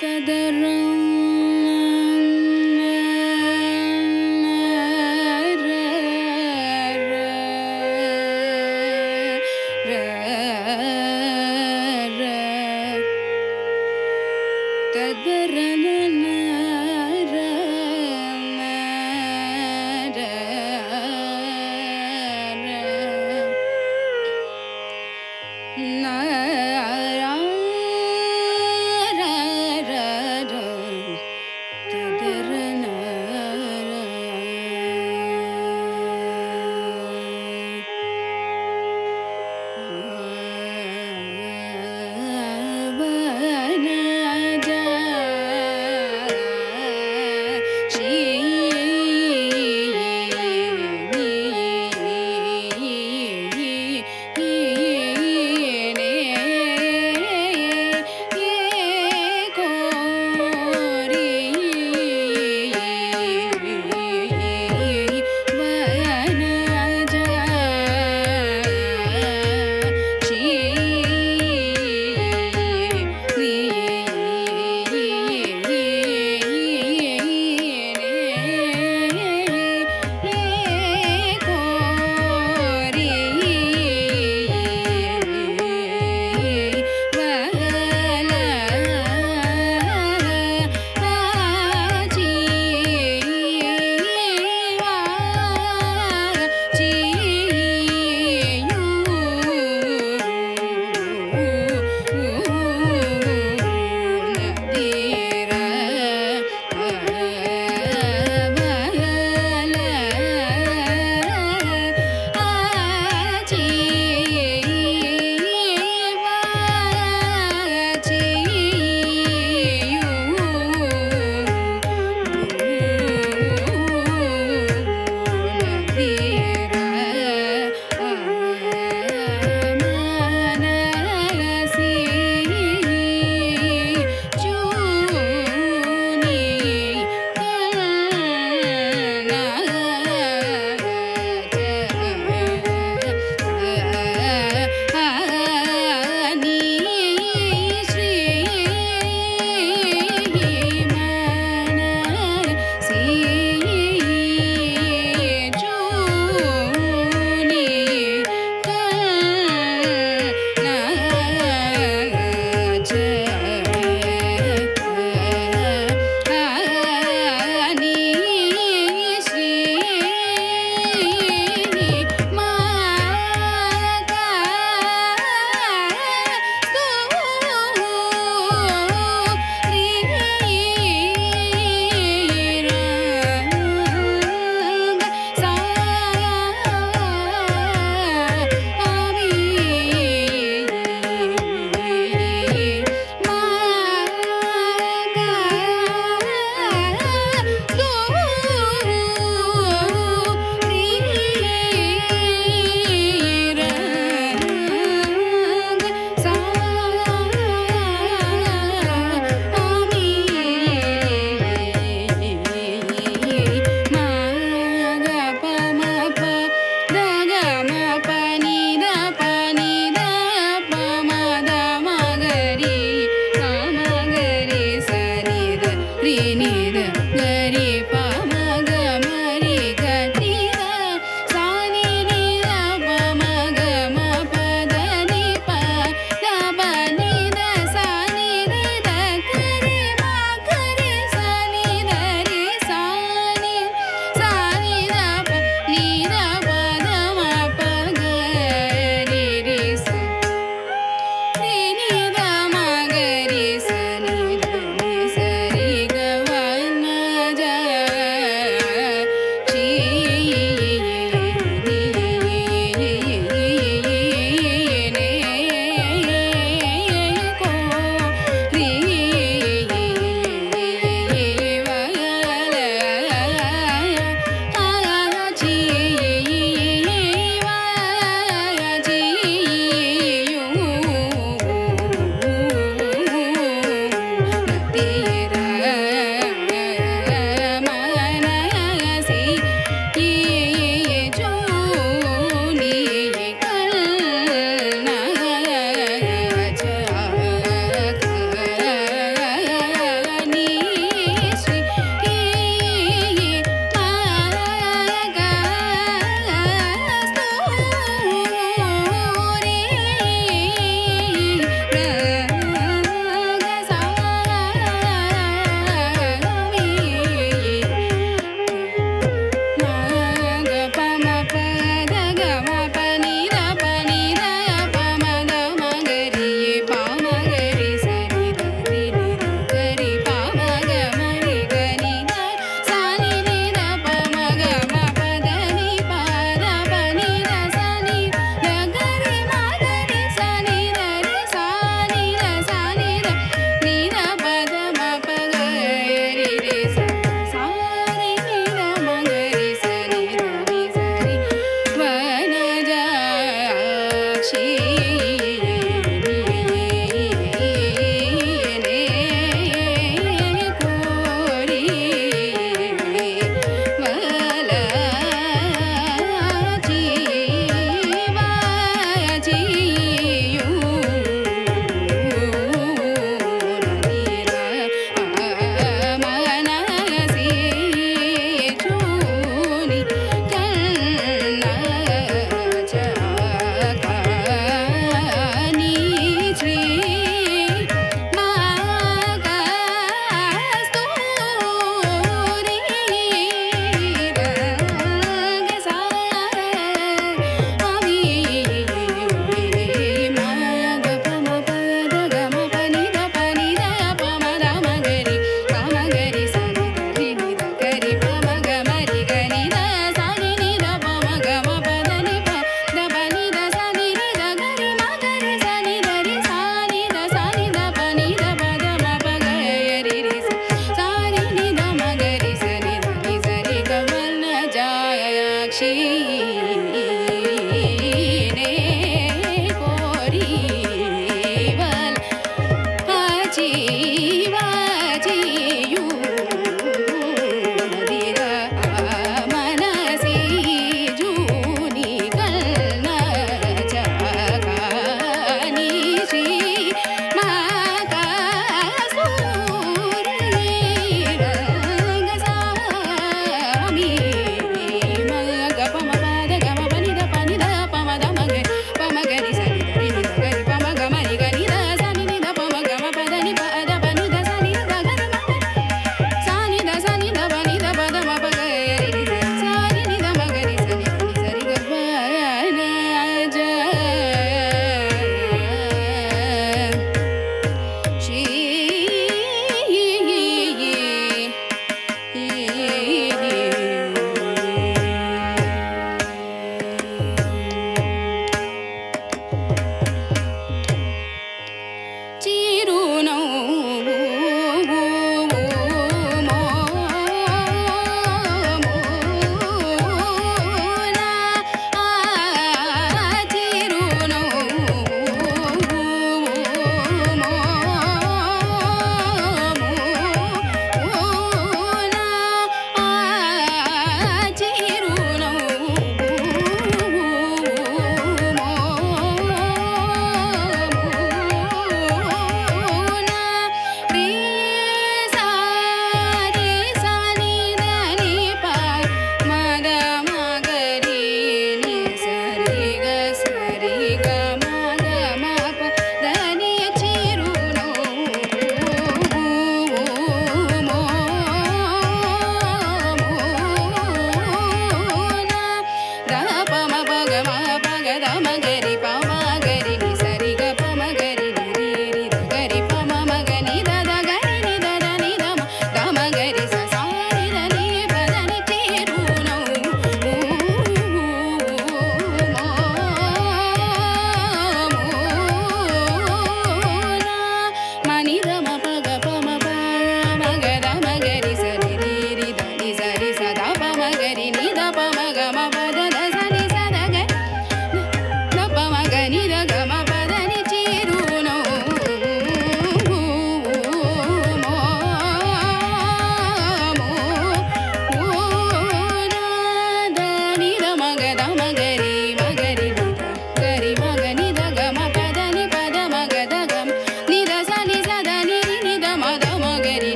Ju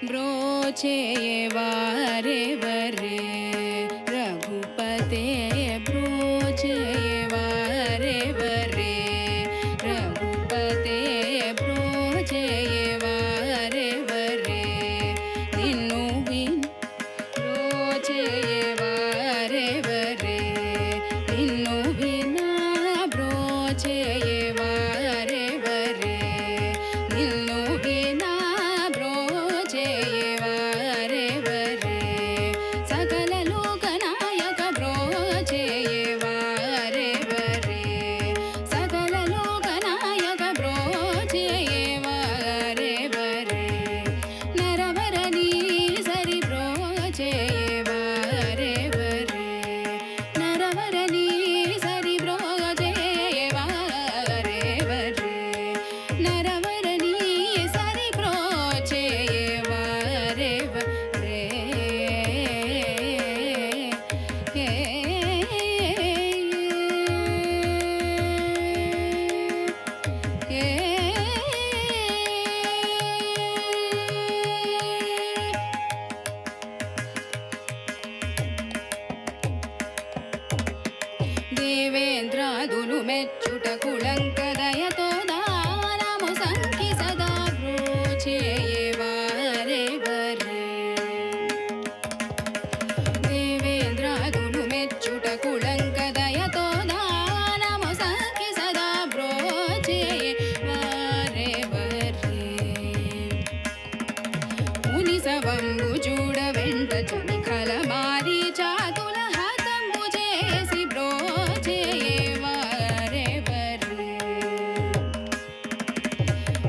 ब्रोचे वारे वरे रघुपते దేవేంద్రాదులు మెచ్చుట కుళంకదయతో దానము సంకి సదా బ్రోచేయవారే వరే. దేవేంద్రాదులు మెచ్చుట కుళంకదయతో దానము సంకి సదా బ్రోచేయవారే వరే. ముని సవంబు చూడ వెంట చనిఖల మారి చాతుల హతంబు చేసి బ్రోచేయవారే వరే.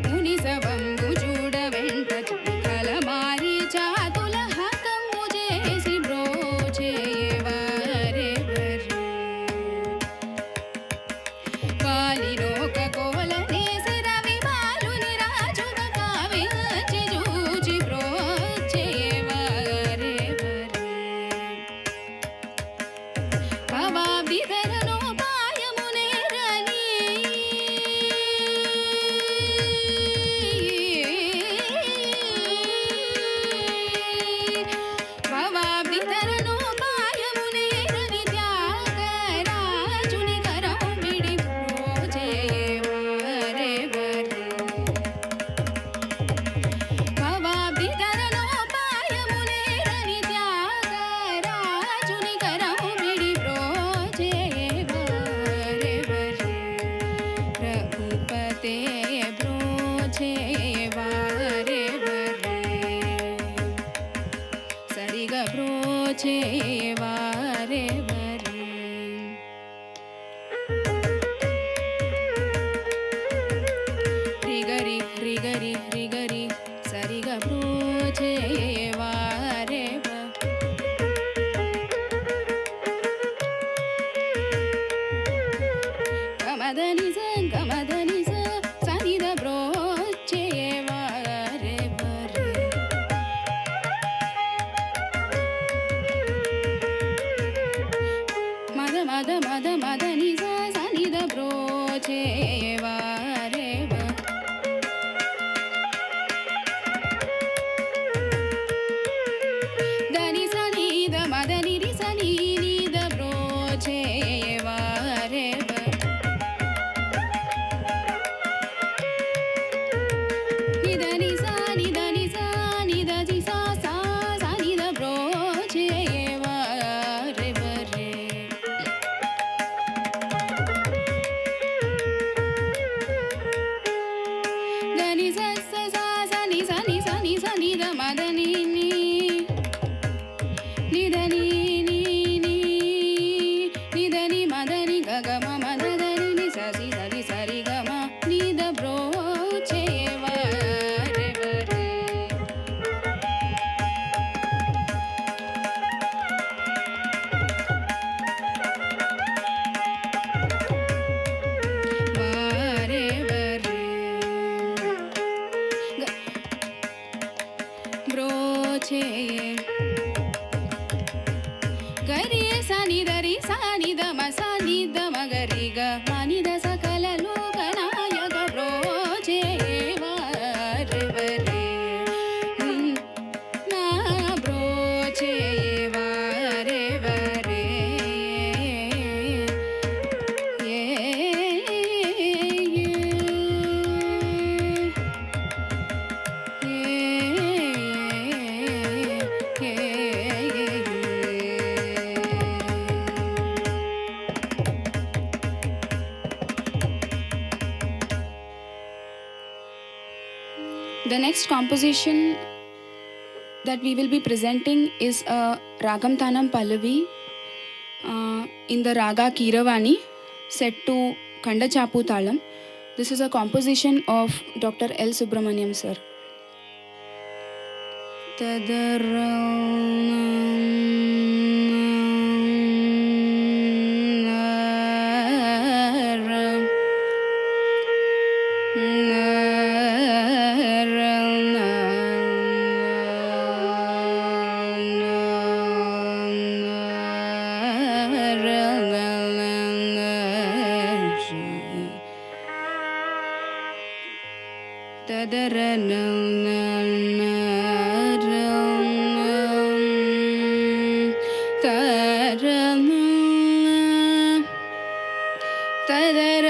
ముని సవంబు చూడ వెంట చనిఖల మారి చాతుల హతంబు చేసి బ్రోచేయవారే వరే. కాలిలోక కోలనేసి రవి బాలుని రాజుగా కావించి చూచి బ్రోచేయవారే వరే. భవాబ్దిధరనోపాయమునేరని భవాబ్దిధరనోపాయమునేరని త్యాగరాజుని కరము విడి బ్రోచేయవారే వరే. భవాబ్దిధరనోపాయమునేరని త్యాగరాజుని కరము విడి బ్రోచేయవారే వరే. రఘుపతే బ్రోచేయవారే వరే. సరిగా బ్రోచేయవారే వరే. రిగరి రిగరి రిగరి సరిగా బ్రోచేయవారే వరే. గమదని సనిద బ్రోచేయవారే వరే. మద మద మద మదని సనిద బ్రోచేయవారే వరే. దని సనిద మదని రి సని నిద బ్రోచేయవారే వరే. నిదని సా నిదని సా నిదజి సా సా సనిద బ్రోచేయవారే వరే. దని స స సా సని సని సని సనిద మదని ని నిదని ని ని నిదని మదని గగమ మదని ని ససి సరి సరి గమ నిద బ్రోచేయవారే వరే. వారే వరే. బ్రోచేయ గరి సనిదరి సనిద మసనిద మగరిగ మనిద సకల లోకనాయక బ్రోచేయవారే వరే. నా బ్రోచేయవారే వరే. ఏ The next composition that we will be presenting is a Ragam Tanam Pallavi in the Raga Keeravani set to Kandachapu Talam. This is a composition of Dr. L. Subramaniam sir. ತದರ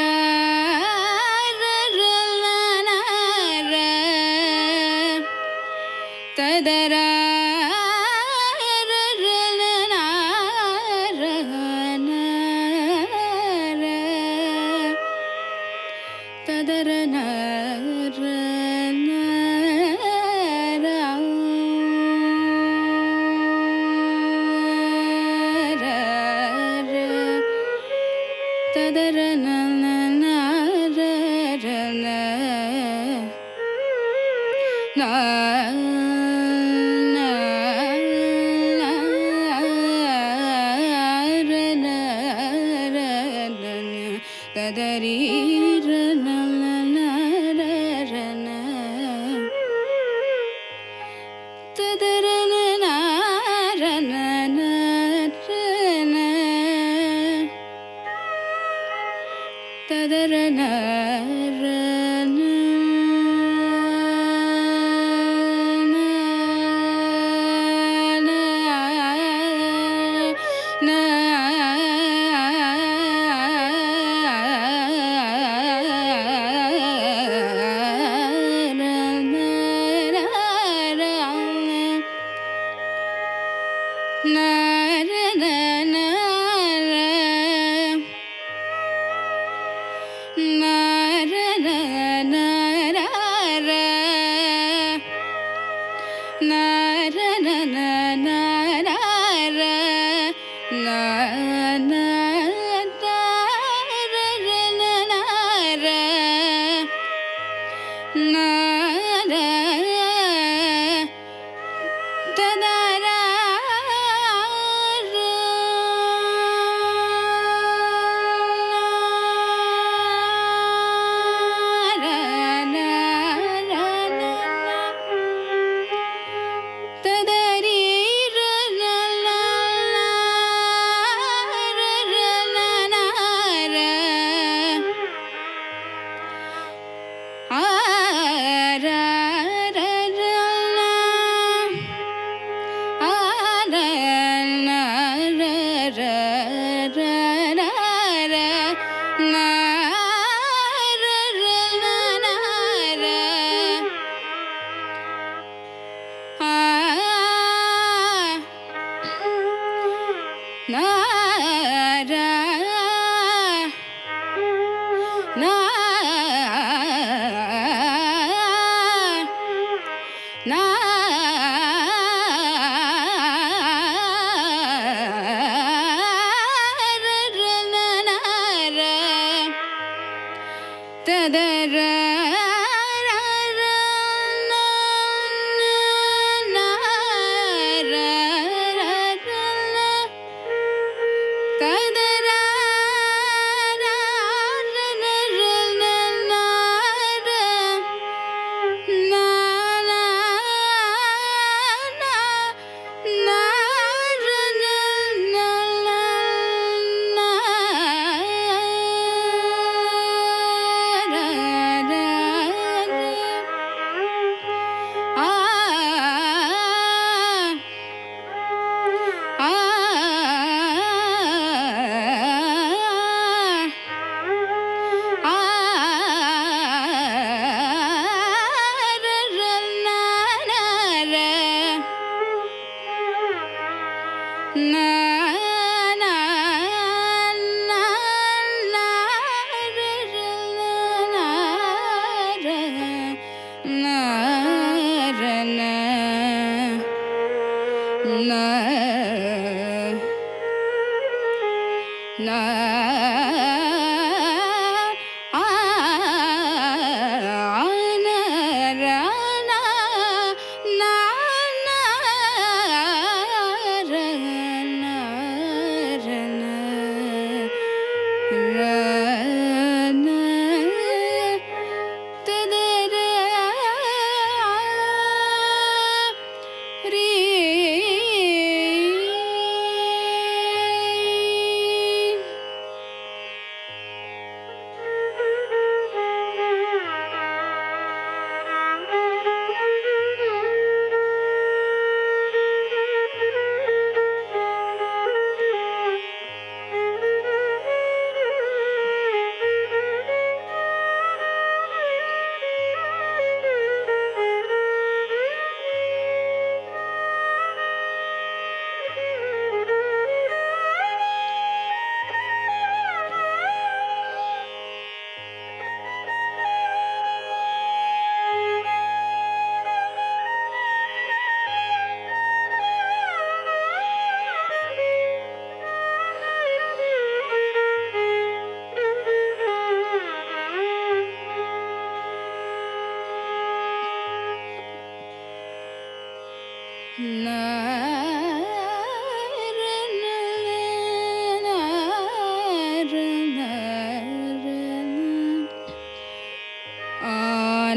ತದರ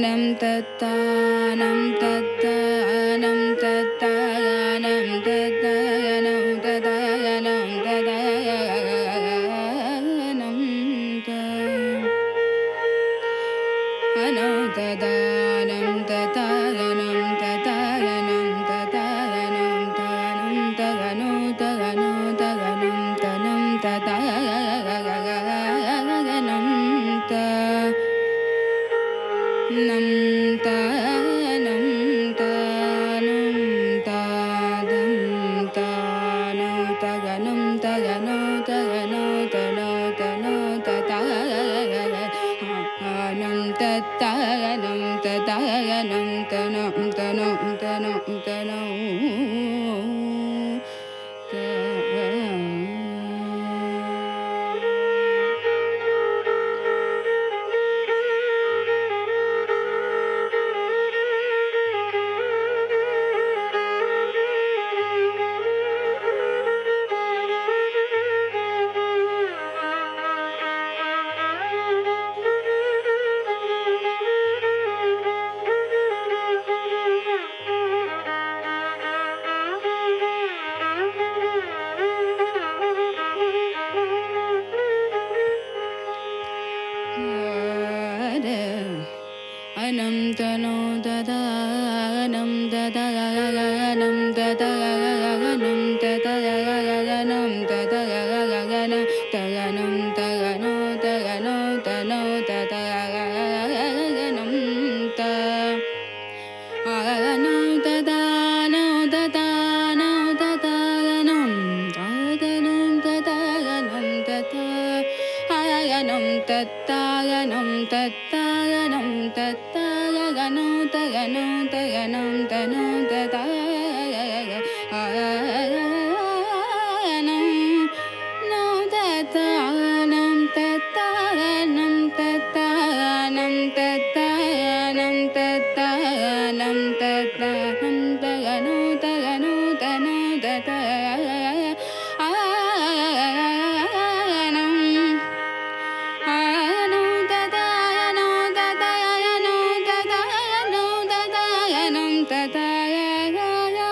तानं तत्तानं तत्तानं तत्तानं तत्तानं तत्तानं तत्तानं तदानं ततानं ततानं ततानं तानं तगनो तगनो तगनं तनं ततानं नं तानं तानं तादं तानो तगनं तगनो तगनो तनो तनो ततानं ततानं ततानं तनं तनं तनं तनो अनं तनो ददानं ददानं ददानं ददानं ददानं तगनं तगनो तगनो तनो तदानं तानं ददानं ददानं ददानं ददानं ददानं ततायनं तत्तायनं तत्तायनं तत्तायनं तगनं तगनं तनो ततायनं नो ततानं तत्तायनं तत्तायनं तत्तायनं तत्तायनं तत्तायनं तगनो तगनो तनो ततायनं ततायनं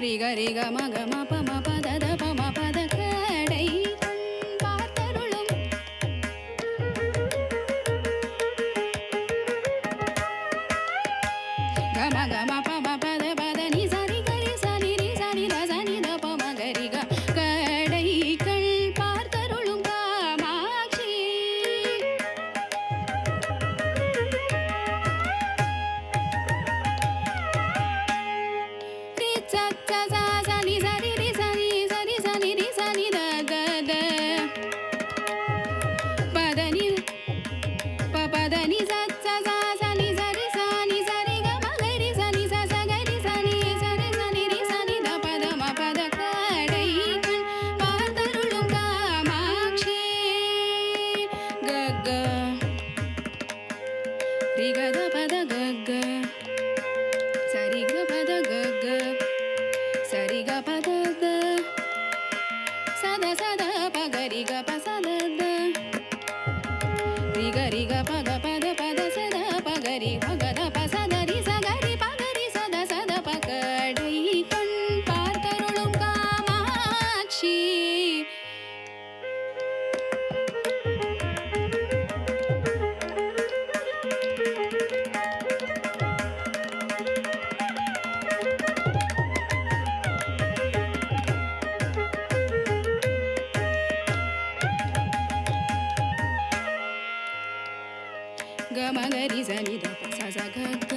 ரி க ரி க ம க ம ப ம ப த த ப ம ப த கடை கண் பார்த்தருளும் க ம க ம ப ம ப த ப த நி ச ரி க ரி ச நி ரி ச நி த ச நி த ப ம க ரி க கடை கண் பார்த்தருளும் காமாட்சி ரி ச ச ச ச நி ச ரி ரி ச நி ச ரி ச நி ரி ச நி த த த ப த நி ப ப த நி ச ச ச ச நி ச ரி ச நி ச ரி க ம க ரி ச நி ச ச க ரி ச நி ச ரி ச நி ரி ச நி த ப த ம ப த கடை கண் பார்த்தருளும் காமாட்சி க க ரி க த ப த க க ச ரி க ப த க க ச ரி க ப த த ச த ச த ப க ரி க ப ச த த ரி க ரி க ப க ப த ப த ச த ப க ரி ப க த ப ச த ரி ச க ரி ப க ரி ச த ப கடை கண் பார்த்தருளும் காமாட்சி க ம க ரி ச நி த ப ச ச க க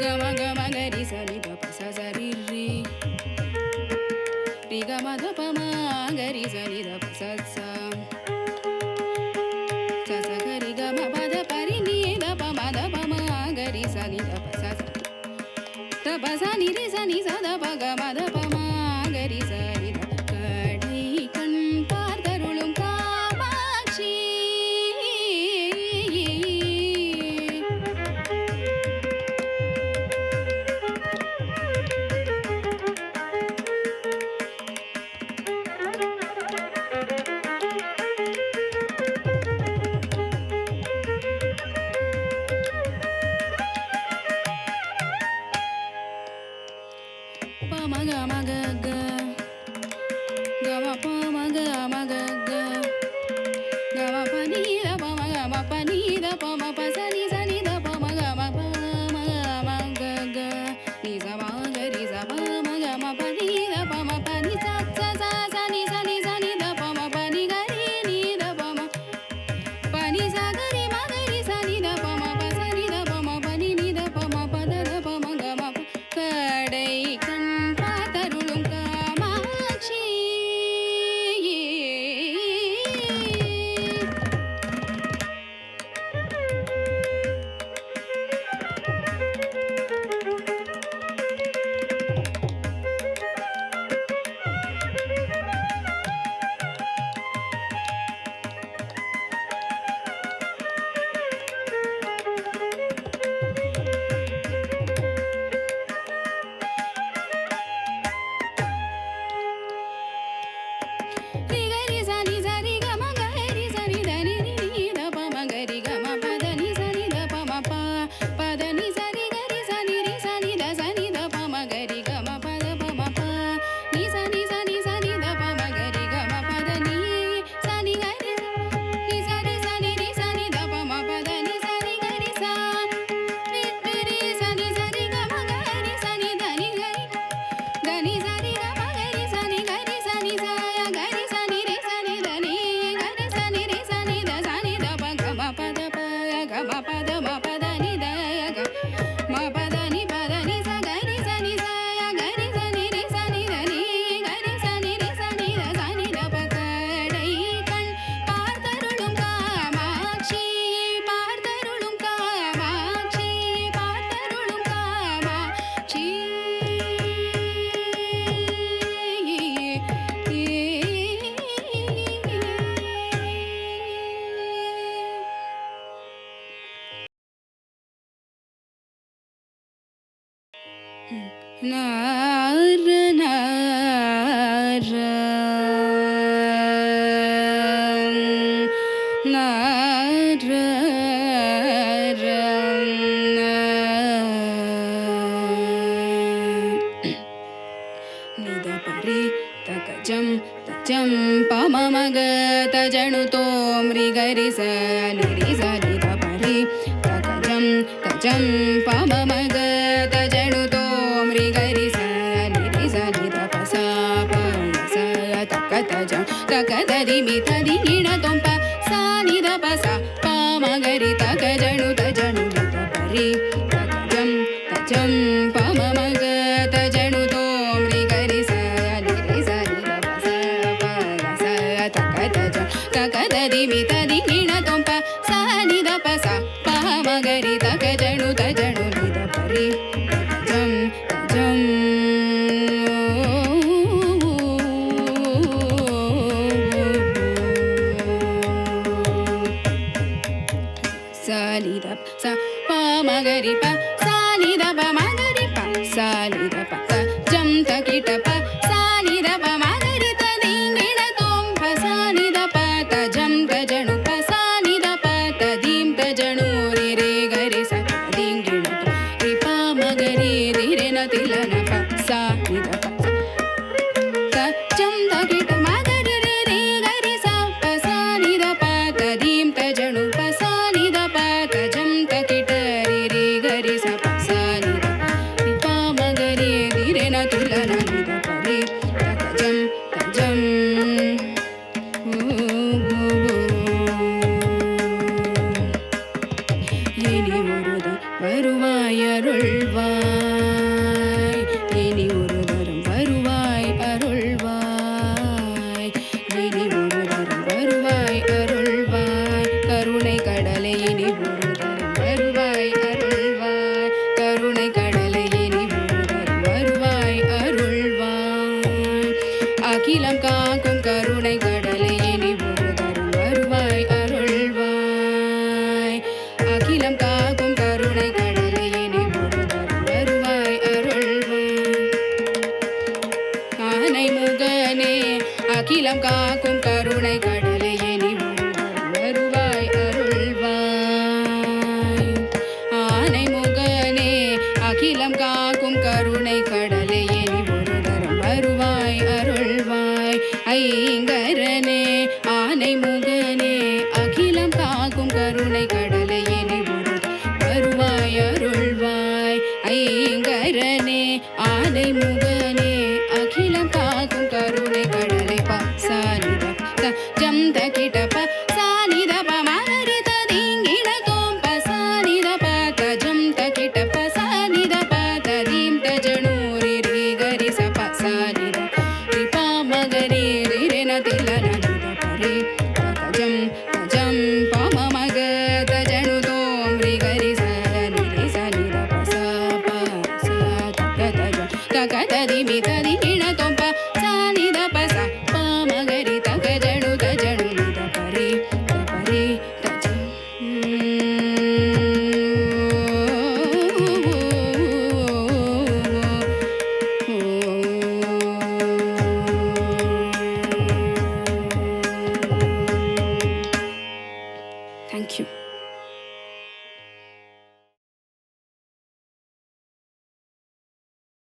க ம க ரி ச நி த ப ச ச ரி ரி ரி க ம த ப ம க ரி ச நி த ப ச ச ச ச க ரி க ம ப த ப ரி நி த ப ம த ப ம க ரி ச நி த ப ச ச த ப ச நி ரி ச நி ச த ப க ம த ப ம க ரி ச நி த கடை கண் பார்த்தருளும் காமாட்சி ப ம க ம க க க ம ப ம க ம க க க ம ப நீ த ப ம க ம ப நீ த ப ம ப ச நீ ச நீ த ப ம க ம ப ம க ம க க நீ ச ம க ரி ச ப ம க ம ப நீ த ப ம ப நீ ச ச ச ச நீ ச நீ ச நீ த ப ம ப நீ க ரி நீ த ப ம ப நீ ச க ரி ம க ரி ச நீ த ப ம ப ச நீ த ப ம ப நீ நீ த ப ம ப த த ப ம க ம ப கடை கண் பார்த்தருளும் காமாட்சி ரி க ரி ச நி ச ரி க ம க ரி ச நி த நி ரி நீ த ப ம க ரி க ம ப த நி ச நி த ப ம ப ப த நி ச ரி க ரி ச நி ரி ச நி த ச நி த ப ம க ரி க ம ப த ப ம ப நீ ச நி ச நி ச நி த ப ம க ரி க ம ப த நீ ச நி க ரி நீ ச ரி ச நி ரி ச நி த ப ம ப த நீ ச ரி க ரி ச ரி ரி ரி ச நி ச ரி க ம க ரி ச நி த நி க ரி க நீ ச ரி க ம க ரி ச நி க ரி ச நி ச ய க ரி ச நி ரி ச நி த நி க ரி ச நி ரி ச நி த ச நி த ப க ம ப த ப ய க ம ப த ம ப த நி த ய க ம ப த நி ப த நி ச க ரி ச நி ச ய க ரி ச நி ரி ச நி த நி க ரி ச நி ரி ச நி த ச நி த ப கடை கண் பார்த்தருளும் காமாட்சி பார்த்தருளும் காமாட்சி பார்த்தருளும் காமாட்சி நார நார நார ಜಂ ಪಮ ಮಗ ತಜಣು ತೋಂ ರಿ ಗರಿ ಸ ನಿ ಸ ನಿ ದ ಪರಿ ತಗ ಜಂ ಪಮ ಮಗ ತಜಣು ತೋಂ ರಿ ಗರಿ ಸ ನಿ ಸ ನಿ ದ ಪ ಸ ಪ ಸ ತಕ ತಜಂ ತಕ ದಿ ಮಿ ತ ದಿ ಗಿಣ ತೊಂ ಪ ಸ ನಿ ದ ಪ ಸ ಪ ಮಗರಿ ತಗ ಜಣು ತಜಣು ನಿ ದ ಪರಿ ತಗ ಜಂ ಪಮ ಮಗ ತಜಣು ತೋಂ ರಿ ಗರಿ ಸ ನಿ ಸ ನಿ ದ ಪ ಸ ಪ ಸ ತಕ ತಜಂ ತಕ ದಿ ಮಿ ತ ದಿ ಗಿಣ ತೊಂ ಪ ಸ ನಿ ದ ಪ ಸ ಪ ಮಗರಿ ತಗ ಜಣು ತಜಣು ನಿ ದ ಪರಿ ತಜಂ ತಜಂ ನಿ ದ ಸ ಪ ಮಗರಿ ಪ ಸ ನಿ ದ ಪ ಮಗರಿ ಪ ಸ ನಿ ದ ಪ ಸ ಜಂ ತ ಕಿಟ ಪ ಸ ನಿ ದ ಪ ಮಗರಿ ತ ದಿ ಗಿಣ ತೊಂ ಪ ಸ ನಿ ದ ಪ ತ ಜಂ ತ ಜಣು ಪ ಸ ನಿ ದ ಪ ತ ದೀಂ ತ ಜಣು ರಿ ರೇ ಗರಿ ಸ ದಿ ಗಿಣ ರಿ ಪ ಮಗರಿ ರಿ ರೇ ನ ತಿಲ ನ ಪ ಸ ನಿ ದ ಪ ತ ಜಂ ತ ಕಿಟ ಮಗರಿ ರಿ ರೇ ಗರಿ ಸ ಪ ಸ ನಿ ದ ಪ ತ ದೀಂ ತ ಜಣು ಪ ಸ ನಿ ದ ಪ ತ ಜಂ ತ ಕಿಟ ರಿ ರೇ ಗರಿ ಸ ಪ ಸ ನಿ ದ ರಿ ಪ ಮಗರಿ ರಿ ರೇ ನ ತಿಲ ನ ನಿ ದ ಪ ರಿ ತ ಜಂ இனி ஒருதம் வருவாய் அருள்வாய் இனி ஒரு தரம் வருவாய் அருள்வாய் இனி ஒரு தரம் வருவாய் அருள்வாய் கருணை கடலை இனி ஒரு தரம் வருவாய் அருள்வாய் கருணை கடலை இனி ஒரு தரம் வருவாய் அருள்வாய் அகிலம் காக்கும் கருணை கடலை இனி ஒரு தரம் வருவாய் அருள்வாய் அகிலம் காக்கும் கருணை கடலை இனி ஒரு தரம் வருவாய் அருள்வாய் ஆனை முகனே அகிலம் காக்கும் கருணை கடலை இனி ஒரு தரம் வருவாய் அருள்வாய் ஆனை முகனே அகிலம் காக்கும் கருணை கடலை இனி ஒரு தரம் வருவாய் அருள்வாய் ஐங்கரனே ஆனை முகனே அகிலம் காக்கும் கருணை கடலை இனி ஒரு வருவாய் அருள்வாய் ஐங்கரனே ஆனை முக